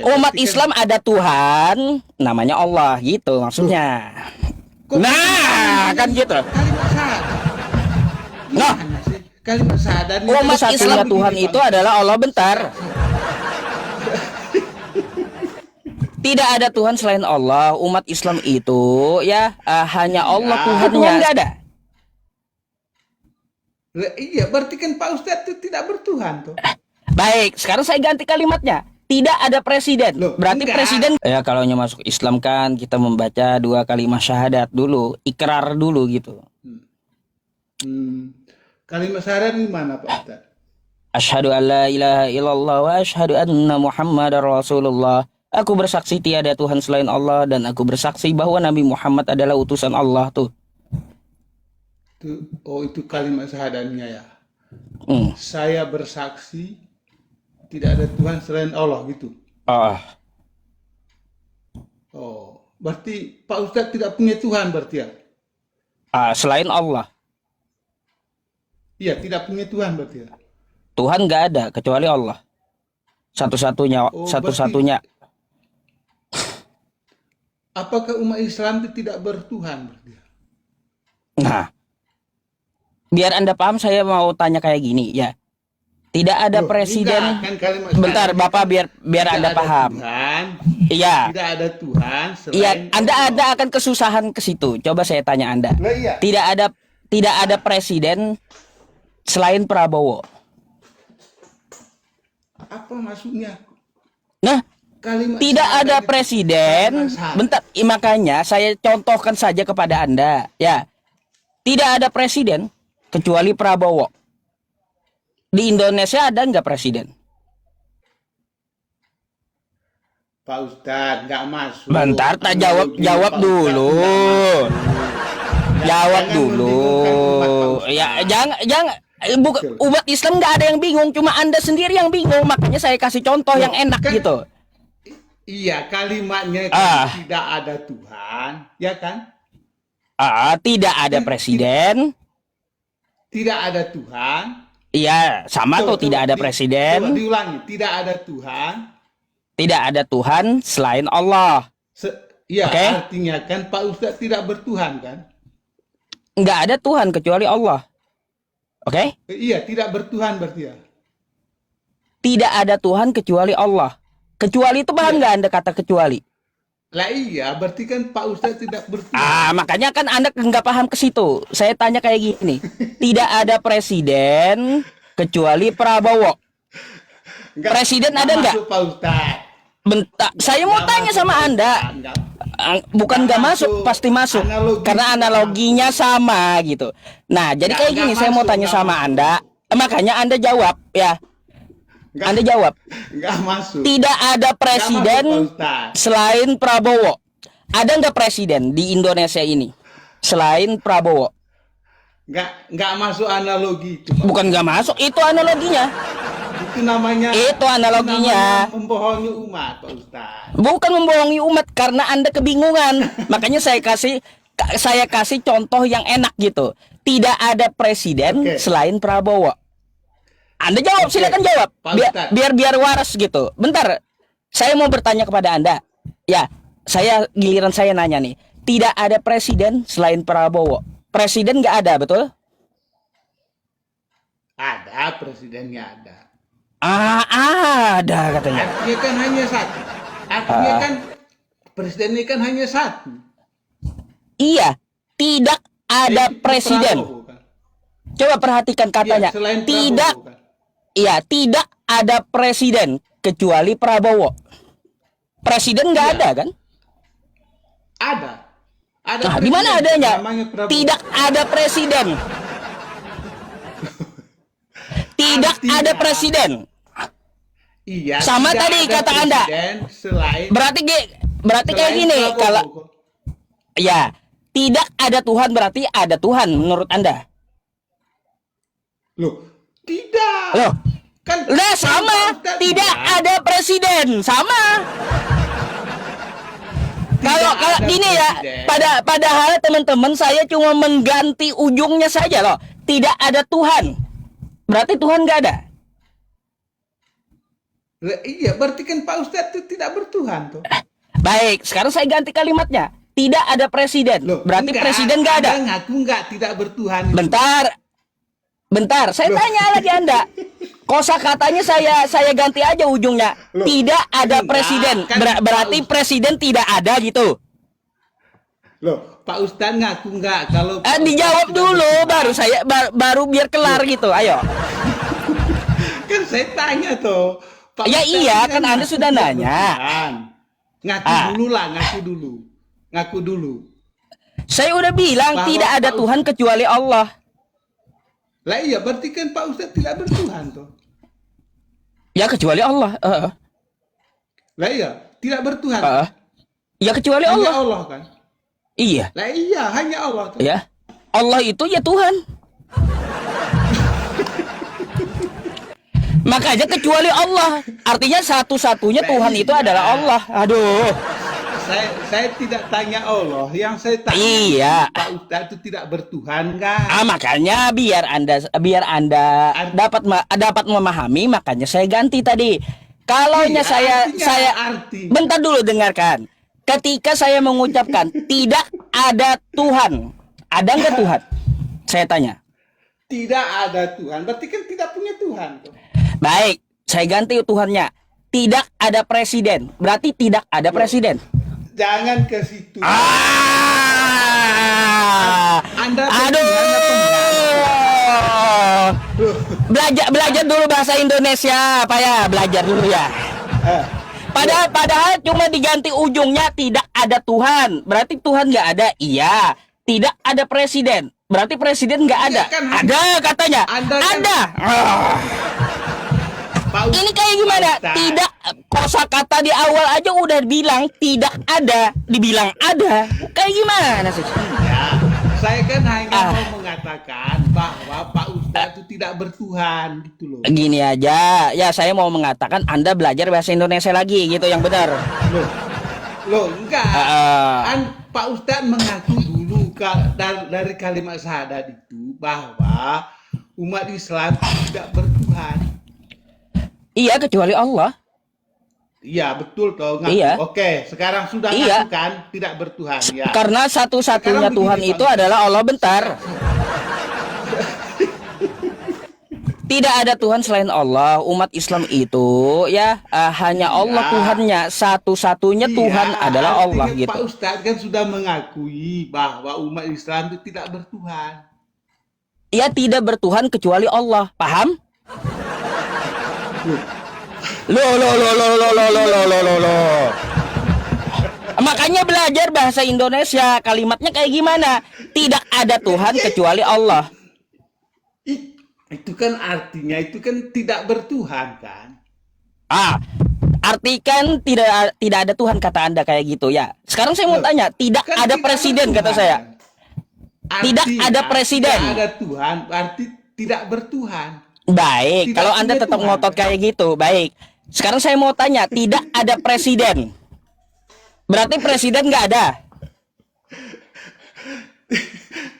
Umat berarti Islam ada Tuhan, namanya Allah gitu maksudnya. kok Nah, kan gitu. kalimat syahadat. Nah, Gimana sih? Kalimat syahadat ini umat kan Islam begini, Tuhan Bang. itu adalah Allah. Bentar. Tidak ada Tuhan selain Allah. Umat Islam itu ya hanya Allah Iya. Tuhannya. Tuhan nggak ada. Lah, iya, berarti kan Pak Ustadz itu tidak bertuhan tuh. Baik, sekarang saya ganti kalimatnya. Tidak ada presiden. Loh, Berarti enggak. presiden ya kalau masuk Islam kan kita membaca 2 kalimat syahadat dulu, ikrar dulu gitu. Kalimat syahadat gimana Pak Ustadz? Asyhadu an la ilaha illallah wa asyhadu anna Muhammadar Rasulullah. Aku bersaksi tiada Tuhan selain Allah dan aku bersaksi bahwa Nabi Muhammad adalah utusan Allah tuh. Itu kalimat syahadatnya ya. Hmm. Saya bersaksi tidak ada Tuhan selain Allah gitu. Ah, Oh, berarti Pak Ustadz tidak punya Tuhan berarti ya? selain Allah. Iya, tidak punya Tuhan berarti ya? Tuhan nggak ada kecuali Allah. Satu-satunya, Oh, satu-satunya. Apakah umat Islam itu tidak bertuhan berarti ya? Nah, biar Anda paham saya mau tanya kayak gini ya. Tidak ada Loh, presiden. enggak, kan kalimat Bentar, syahadat Bapak kan biar tidak Anda ada paham. Tuhan, Iya. tidak ada Tuhan selain Iya, Anda Allah. akan kesusahan ke situ. Coba saya tanya Anda. Lah iya. Tidak ada presiden selain Prabowo. Apa maksudnya? Nah, Kalimat tidak syahadat ada itu presiden. kalimat syahadat. Bentar, makanya saya contohkan saja kepada Anda. Ya, tidak ada presiden kecuali Prabowo. Di Indonesia ada nggak presiden? Pak Ustadz nggak masuk. Bentar, tak jawab Analogi jawab Pak Ustadz dulu. nggak masuk. Jawab Jangan dulu. membingungkan umat, Pak Ustadz. Ya, jangan. Betul. Umat Islam nggak ada yang bingung, cuma Anda sendiri yang bingung. Makanya saya kasih contoh yang enak kan- gitu. Iya, kalimatnya Ah. kan tidak ada Tuhan, ya kan? Tidak ada presiden. Tidak ada Tuhan. Iya, sama tuh tidak ada Coba presiden. diulangi, tidak ada Tuhan. Tidak ada Tuhan selain Allah. Iya, Oke. artinya kan Pak Ustadz tidak bertuhan kan? Nggak ada Tuhan kecuali Allah. Oke? Iya, tidak bertuhan berarti ya. Tidak ada Tuhan kecuali Allah. Kecuali itu paham nggak Anda kata kecuali? Lah iya, berarti kan Pak Ustadz tidak bertuhan. Makanya kan Anda nggak paham ke situ. Saya tanya kayak gini. Tidak ada presiden kecuali Prabowo. Presiden ada nggak? Masuk Pak Ustadz. Bentar, saya mau Nggak tanya masuk, sama Pak Anda. Ustadz. Bukan Nggak nggak masuk, masuk. pasti masuk. Analogi Karena nggak analoginya sama gitu. Nah, jadi kayak Nggak gini, saya mau masuk, tanya nggak sama masuk. Anda. Makanya Anda jawab ya. Nggak- Anda jawab. Nggak masuk. Tidak ada presiden Nggak masuk, Pak Ustadz. selain Prabowo. Ada nggak presiden di Indonesia ini selain Prabowo? Nggak masuk analogi itu. Pak. Bukan nggak masuk, itu analoginya. Itu namanya. Itu analoginya. namanya membohongi umat, Pak Ustadz. Bukan membohongi umat karena Anda kebingungan. Makanya saya kasih contoh yang enak gitu. Tidak ada presiden Oke. selain Prabowo. Anda jawab, Oke. silakan jawab. Pak Ustadz. Biar waras gitu. Bentar. Saya mau bertanya kepada Anda. Ya, giliran saya nanya nih. Tidak ada presiden selain Prabowo. Presiden nggak ada, betul? Ada, presidennya ada. Ada katanya. Artinya kan hanya satu. Artinya kan presiden ini kan hanya satu. Iya, tidak ada Itu presiden. Prabowo, kan? Coba perhatikan katanya. Iya, selain Tidak, Prabowo, kan? iya, tidak ada presiden kecuali Prabowo. Presiden nggak Iya. ada kan? Ada. Ada Nah, di mana presiden, adanya? namanya Prabowo. Tidak ada presiden. Tidak Artinya- ada presiden. Iya. Sama tidak tadi ada kata Anda. presiden Selain. Berarti kayak selain gini Prabowo. kalau ya tidak ada Tuhan berarti ada Tuhan menurut Anda. Loh, tidak. Loh, Kan Nah, sama, Ustadz tidak bilang, ada presiden, sama. Kalau ada gini ya, presiden. padahal teman-teman saya cuma mengganti ujungnya saja loh. Tidak ada Tuhan, berarti Tuhan nggak ada. Lah, iya, berarti kan Pak Ustadz itu tidak bertuhan tuh. Baik, sekarang saya ganti kalimatnya. Tidak ada presiden. Loh, Berarti enggak, presiden nggak ada. Anda ngaku enggak tidak bertuhan. Bentar, saya tanya lagi Anda. Kosakatanya saya ganti aja ujungnya. Loh, Tidak ada enggak, presiden. kan Berarti presiden tidak ada gitu. Loh, Pak Ustadz ngaku enggak kalau Dijawab tidak dulu, bertuhan. baru saya baru biar kelar gitu. Ayo. Kan saya tanya tuh. Pak Ya Ustadz iya, ini kan Anda ngaku sudah tidak nanya. bertuhan. Ngaku Ah. dulu lah, ngaku dulu. Ngaku dulu. Saya udah bilang Bahwa tidak ada Pak Tuhan kecuali Allah. Lah iya, berarti kan Pak Ustadz tidak bertuhan tuh. Ya kecuali Allah. Lah iya, tidak bertuhan. Ya kecuali Hanya Allah. Allah kan. Iya. Lah iya, hanya Allah tuh. Ya. Allah itu ya Tuhan. Makanya kecuali Allah. Artinya satu-satunya Tuhan itu adalah Allah. Aduh. Saya tidak tanya Allah, yang saya tanya Iya. Pak Ustadz itu tidak bertuhan kan? Makanya biar Anda dapat memahami, makanya saya ganti tadi. Kalaunya Iya, saya arti. bentar dulu dengarkan. Ketika saya mengucapkan tidak ada Tuhan, ada nggak Tuhan? Saya tanya. Tidak ada Tuhan, berarti kan tidak punya Tuhan tuh. Baik, saya ganti Tuhannya. Tidak ada presiden, berarti tidak ada presiden. Jangan ke situ. Anda Aduh. Belajar dulu bahasa Indonesia, Pak ya, belajar dulu ya. Padahal cuma diganti ujungnya tidak ada Tuhan, berarti Tuhan nggak ada. Iya, tidak ada presiden, berarti presiden nggak ada. Iya kan, Ada katanya. Anda kan- Ada. Ini kayak gimana? Tidak, kosakata di awal aja udah bilang tidak ada, dibilang ada. Kayak gimana sih? Ya, saya kan hanya mau mengatakan bahwa Pak Ustadz itu tidak bertuhan gitu loh. Gini aja, ya saya mau mengatakan Anda belajar bahasa Indonesia lagi gitu yang benar. Loh, enggak. Pak Ustadz mengaku dulu dari kalimat syahadat itu bahwa umat Islam tidak bertuhan. Iya, kecuali Allah. Iya, betul toh. Ngaku. Iya. Oke, sekarang sudah Iya. ngaku kan tidak bertuhan ya. Karena satu-satunya Sekarang Tuhan begini, itu Pak. adalah Allah. Bentar. Tidak ada Tuhan selain Allah. Umat Islam itu ya hanya Allah Iya. Tuhannya. Satu-satunya Iya, Tuhan adalah Allah artinya Pak gitu. Ustadz kan sudah mengakui bahwa umat Islam itu tidak bertuhan. Ya tidak bertuhan kecuali Allah. Paham? Loh. Makanya belajar bahasa Indonesia. Kalimatnya kayak gimana? Tidak ada Tuhan kecuali Allah. Itu kan artinya itu kan tidak bertuhan kan? Artikan tidak ada Tuhan kata Anda kayak gitu ya. Sekarang saya mau tanya, tidak Kan ada tidak presiden bertuhan, kata saya. kan? Tidak Artinya, ada presiden. Tidak ada Tuhan berarti tidak bertuhan. Baik, Tidak kalau Anda punya tetap Tuhan. ngotot kayak gitu, baik. Sekarang saya mau tanya, tidak ada presiden. Berarti presiden nggak ada.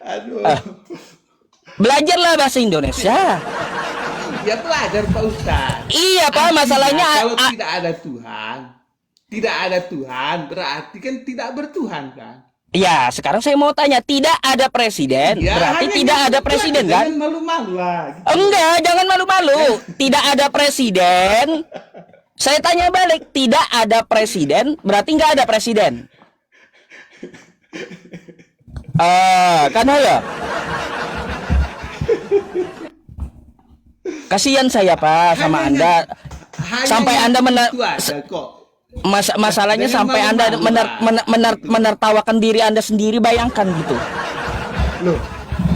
Aduh. Belajarlah bahasa Indonesia. Ya belajar Pak Ustadz. Iya Pak, Artinya, masalahnya kalau tidak ada Tuhan berarti kan tidak bertuhan kan? ya sekarang saya mau tanya, tidak ada presiden, Ya, berarti hanya tidak gitu ada aja, presiden kan? Jangan malu-malu lah. Gitu. Enggak, jangan malu-malu. Tidak ada presiden. Saya tanya balik, tidak ada presiden, berarti nggak ada presiden. Kan ya? Kasihan saya Pak sama Anda. Sampai Anda itu ada kok. Masalahnya Jangan sampai Anda malu-malu menertawakan diri Anda sendiri, bayangkan gitu. Loh,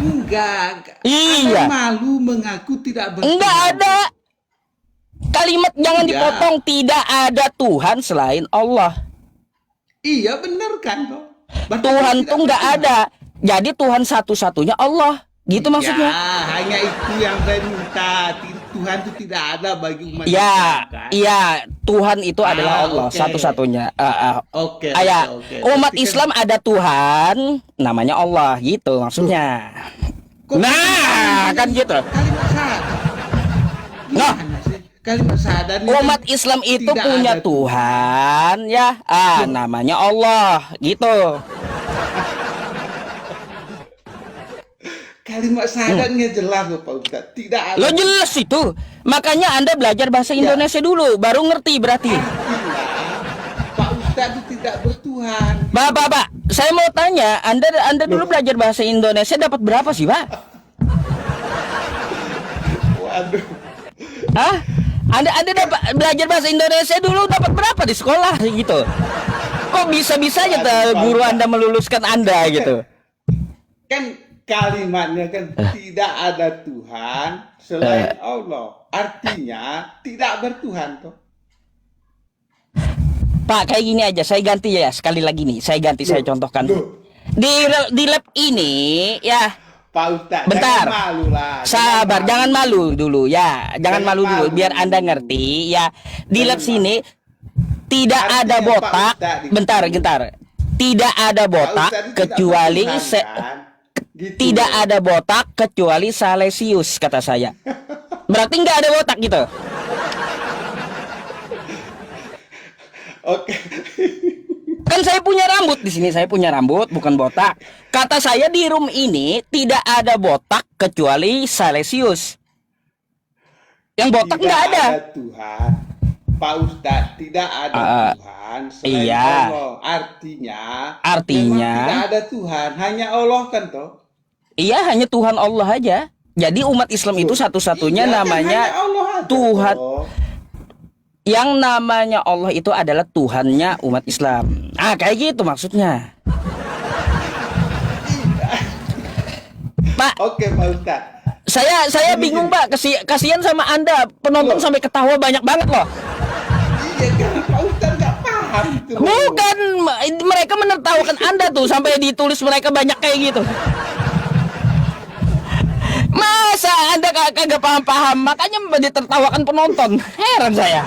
enggak. Iya. Anda malu mengaku tidak bertuhan. Enggak ada. Kalimat jangan Iya. dipotong, tidak ada Tuhan selain Allah. Iya benar kan toh? Berarti Tuhan tidak tuh nggak bertuhan. ada. Jadi Tuhan satu-satunya Allah. Gitu maksudnya. Ya, hanya itu yang saya minta. Tuhan itu tidak ada bagi umat Ya, Islam, kan? iya, Tuhan itu adalah Allah oke. satu-satunya. Oke. Umat Berarti kan- Islam ada Tuhan, namanya Allah, gitu maksudnya. Kok Nah, kan gitu. Kalimat syahadat. Nah. Gimana sih? kalimat syahadat ini Umat kan Islam itu tidak punya ada Tuhan ya, namanya Allah gitu. kalimat syahadatnya jelas loh Pak Ustadz. Tidak ada. Lo jelas itu. Makanya Anda belajar bahasa Indonesia dulu, baru ngerti berarti. Artinya, Pak Ustadz itu tidak bertuhan. Pak, saya mau tanya, Anda dulu belajar bahasa Indonesia dapat berapa sih, Pak? Waduh. Hah? Anda dapat belajar bahasa Indonesia dulu dapat berapa di sekolah gitu? Kok bisa-bisanya guru Anda meluluskan Anda gitu? Kan kalimatnya kan tidak ada Tuhan selain Allah. Artinya tidak bertuhan toh. Pak, kayak gini aja, saya ganti ya sekali lagi nih, saya contohkan. Di lab ini ya, Pak Ustadz, bentar. jangan malu lah. Sabar, jangan malu dulu ya. Jangan malu dulu biar Anda ngerti ya. Di lab sini tidak ada Artinya, botak. Pak Ustadz, Bentar. Tidak ada botak Ustadz itu kecuali tidak bertuhan, kan? Gitu tidak loh. ada botak kecuali Salesius kata saya. Berarti nggak ada botak gitu. Oke. Kan saya punya rambut di sini, saya punya rambut bukan botak. Kata saya di room ini tidak ada botak kecuali Salesius. Yang botak nggak ada. Tuhan. Pak Ustadz, tidak ada Tuhan selain iya. Allah. Artinya Artinya memang tidak ada Tuhan, hanya Allah kan toh. Iya, hanya Tuhan Allah aja. Jadi umat Islam itu satu-satunya Iya, namanya kan hanya Allah aja, Tuhan. toh. Yang namanya Allah itu adalah Tuhannya umat Islam. Kayak gitu maksudnya. Pak, Oke Pak Ustadz. saya bingung Pak. Kasihan sama Anda, penonton sampai ketawa banyak banget loh. Iya kan Pak Ustadz nggak paham itu. Bukan, mereka menertawakan Anda tuh sampai ditulis mereka banyak kayak gitu. Masa Anda kagak paham-paham, makanya ditertawakan penonton. Heran saya.